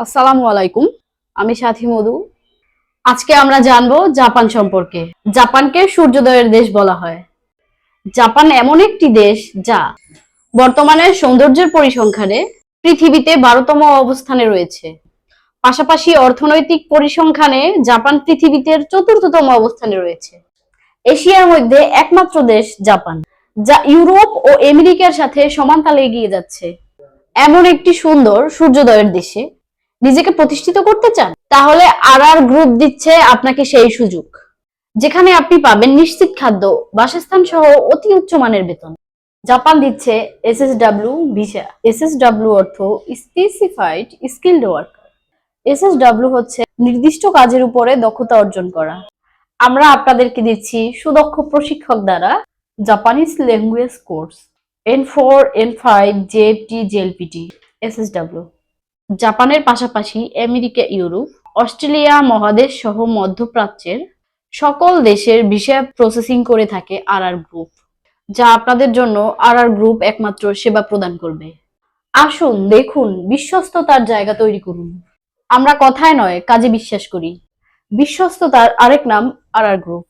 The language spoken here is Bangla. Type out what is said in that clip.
আসসালামু আলাইকুম। আমি সাথী মধু। আজকে আমরা জানবো জাপান সম্পর্কে। জাপানকে সূর্যোদয়ের দেশ বলা হয়। জাপান এমন একটি দেশ যা বর্তমানে সৌন্দর্যের পরিসংখ্যানে পৃথিবীতে 12তম অবস্থানে রয়েছে। পাশাপাশি অর্থনৈতিক পরিসংখ্যানে জাপান পৃথিবীতে 4র্থতম অবস্থানে রয়েছে। এশিয়ার মধ্যে একমাত্র দেশ জাপান, যা ইউরোপ ও আমেরিকার সাথে সমান তালে এগিয়ে যাচ্ছে। এমন একটি সুন্দর সূর্যোদয়ের দেশে নিজেকে প্রতিষ্ঠিত করতে চান, তাহলে RR গ্রুপ দিচ্ছে আপনাকে সেই সুযোগ, যেখানে আপনি পাবেন নিশ্চিত খাদ্য, বাসস্থান সহ অতি উচ্চমানের বেতন। জাপান দিচ্ছে SSW ভিসা। SSW অর্থ স্পেসিফাইড স্কিলড ওয়ার্কার। SSW হচ্ছে নির্দিষ্ট কাজের উপরে দক্ষতা অর্জন করা। আমরা আপনাদেরকে দিচ্ছি সুদক্ষ প্রশিক্ষক দ্বারা Japanese language course N4 N5 JFT JLPT SSW। জাপানের পাশাপাশি আমেরিকা, ইউরোপ, অস্ট্রেলিয়া মহাদেশ সহ মধ্যপ্রাচ্যের সকল দেশের ভিসা প্রসেসিং করে থাকে RR গ্রুপ, যা আপনাদের জন্য RR গ্রুপ একমাত্র সেবা প্রদান করবে। আসুন দেখুন, বিশ্বস্ততার জায়গা তৈরি করুন। আমরা কথায় নয়, কাজে বিশ্বাস করি। বিশ্বস্ততার আরেক নাম RR গ্রুপ।